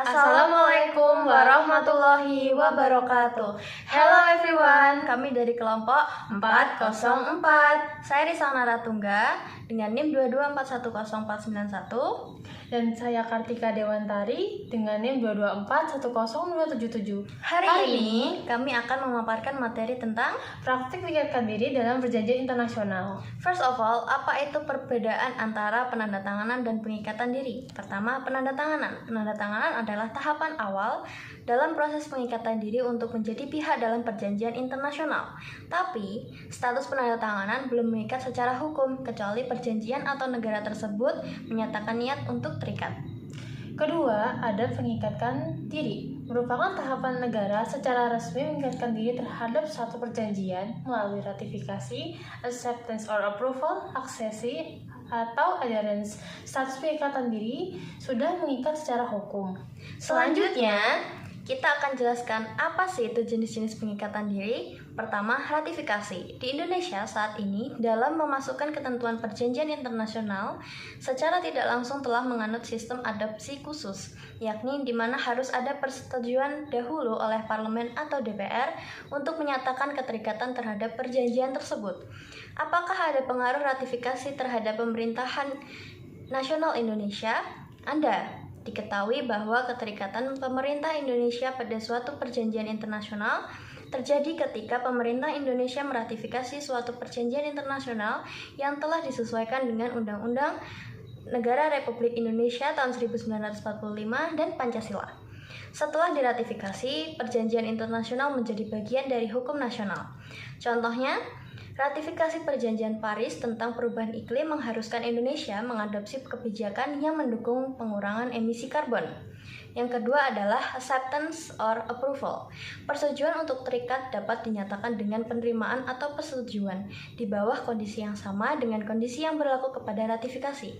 Assalamualaikum warahmatullahi wabarakatuh. Hello everyone, kami dari kelompok 404. Saya Risana Ratungga dengan NIM 2241041. Dan saya Kartika Dewantari dengan NIM 2241077. Hari ini kami akan memaparkan materi tentang praktik mengikatkan diri dalam perjanjian internasional. First of all, apa itu perbedaan antara penandatanganan dan pengikatan diri? Pertama, penandatanganan. Penandatanganan adalah tahapan awal dalam proses pengikatan diri untuk menjadi pihak dalam perjanjian internasional. Tapi, status penandatanganan belum mengikat secara hukum, kecuali perjanjian atau negara tersebut menyatakan niat untuk terikat. Kedua, ada pengikatan diri. Merupakan tahapan negara secara resmi mengikatkan diri terhadap suatu perjanjian melalui ratifikasi, acceptance or approval, aksesi, atau adherence. Status pengikatan diri sudah mengikat secara hukum. Selanjutnya, kita akan jelaskan apa sih itu jenis-jenis pengikatan diri. Pertama, ratifikasi. Di Indonesia saat ini, dalam memasukkan ketentuan perjanjian internasional, secara tidak langsung telah menganut sistem adopsi khusus, yakni di mana harus ada persetujuan dahulu oleh parlemen atau DPR untuk menyatakan keterikatan terhadap perjanjian tersebut. Apakah ada pengaruh ratifikasi terhadap pemerintahan nasional Indonesia? Ada. Diketahui bahwa keterikatan pemerintah Indonesia pada suatu perjanjian internasional terjadi ketika pemerintah Indonesia meratifikasi suatu perjanjian internasional yang telah disesuaikan dengan Undang-Undang Negara Republik Indonesia tahun 1945 dan Pancasila. Setelah diratifikasi, perjanjian internasional menjadi bagian dari hukum nasional. Contohnya, ratifikasi Perjanjian Paris tentang perubahan iklim mengharuskan Indonesia mengadopsi kebijakan yang mendukung pengurangan emisi karbon. Yang kedua adalah acceptance or approval. Persetujuan untuk terikat dapat dinyatakan dengan penerimaan atau persetujuan di bawah kondisi yang sama dengan kondisi yang berlaku kepada ratifikasi.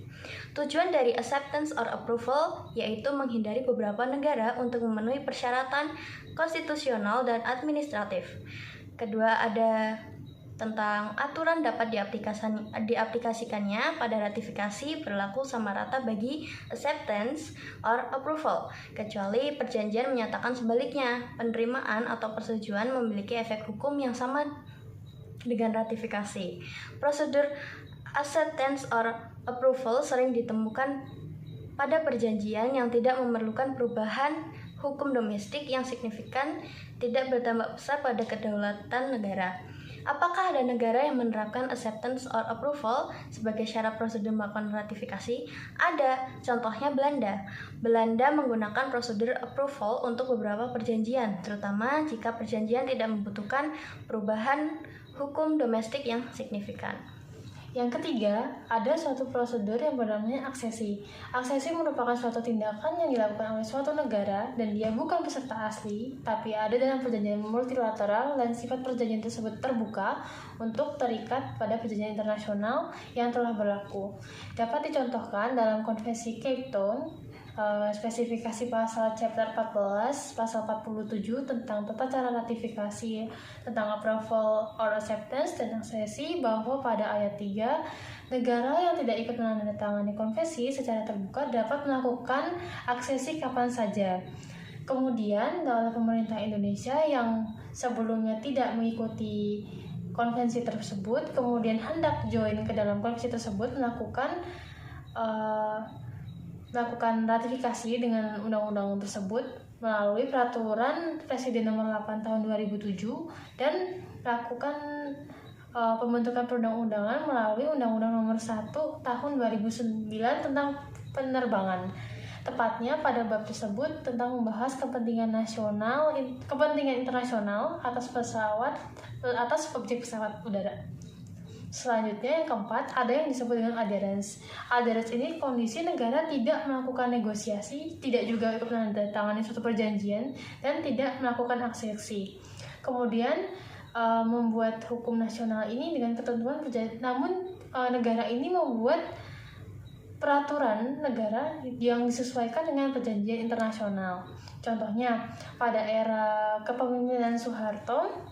Tujuan dari acceptance or approval yaitu menghindari beberapa negara untuk memenuhi persyaratan konstitusional dan administratif. Kedua ada tentang aturan dapat diaplikasikannya pada ratifikasi berlaku sama rata bagi acceptance or approval, kecuali perjanjian menyatakan sebaliknya. Penerimaan atau persetujuan memiliki efek hukum yang sama dengan ratifikasi. Prosedur acceptance or approval sering ditemukan pada perjanjian yang tidak memerlukan perubahan hukum domestik yang signifikan, tidak berdampak besar pada kedaulatan negara. Apakah ada negara yang menerapkan acceptance or approval sebagai syarat prosedur melakukan ratifikasi? Ada, contohnya Belanda. Belanda menggunakan prosedur approval untuk beberapa perjanjian, terutama jika perjanjian tidak membutuhkan perubahan hukum domestik yang signifikan. Yang ketiga, ada suatu prosedur yang bernamanya aksesi. Aksesi merupakan suatu tindakan yang dilakukan oleh suatu negara dan dia bukan peserta asli, tapi ada dalam perjanjian multilateral dan sifat perjanjian tersebut terbuka untuk terikat pada perjanjian internasional yang telah berlaku. Dapat dicontohkan dalam Konvensi Cape Town, spesifikasi pasal chapter 14, pasal 47 tentang tata cara ratifikasi tentang approval or acceptance dan aksesi, bahwa pada ayat 3, negara yang tidak ikut menandatangani konvensi secara terbuka dapat melakukan aksesi kapan saja. Kemudian, dalam pemerintah Indonesia yang sebelumnya tidak mengikuti konvensi tersebut, kemudian hendak join ke dalam konvensi tersebut, melakukan ratifikasi dengan undang-undang tersebut melalui peraturan Presiden nomor 8 tahun 2007 dan melakukan pembentukan perundang-undangan melalui Undang-Undang nomor 1 tahun 2009 tentang penerbangan. Tepatnya pada bab tersebut tentang membahas kepentingan internasional atas objek pesawat udara. Selanjutnya, yang keempat, ada yang disebut dengan adherence. Adherence ini kondisi negara tidak melakukan negosiasi, tidak juga ikut menandatangani suatu perjanjian, dan tidak melakukan aksesi. Kemudian, membuat hukum nasional ini dengan ketentuan perjanjian. Namun, negara ini membuat peraturan negara yang disesuaikan dengan perjanjian internasional. Contohnya, pada era kepemimpinan Soeharto,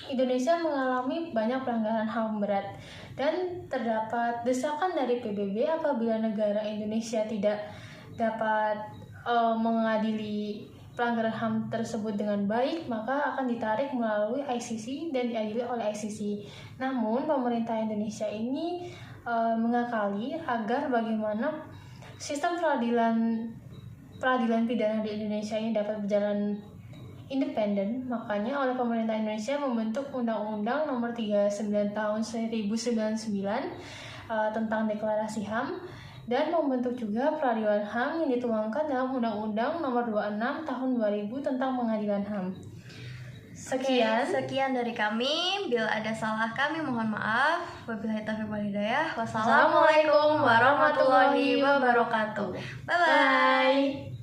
Indonesia mengalami banyak pelanggaran HAM berat dan terdapat desakan dari PBB apabila negara Indonesia tidak dapat mengadili pelanggaran HAM tersebut dengan baik, maka akan ditarik melalui ICC dan diadili oleh ICC. Namun pemerintah Indonesia ini mengakali agar bagaimana sistem peradilan pidana di Indonesia ini dapat berjalan independen, makanya oleh pemerintah Indonesia membentuk Undang-Undang Nomor 39 Tahun 1999 tentang Deklarasi HAM, dan membentuk juga peradilan HAM yang dituangkan dalam Undang-Undang Nomor 26 Tahun 2000 tentang Pengadilan HAM. Sekian dari kami. Bila ada salah kami mohon maaf. Wabillahi taufiq wal hidayah. Wassalamualaikum warahmatullahi wabarakatuh. Bye bye.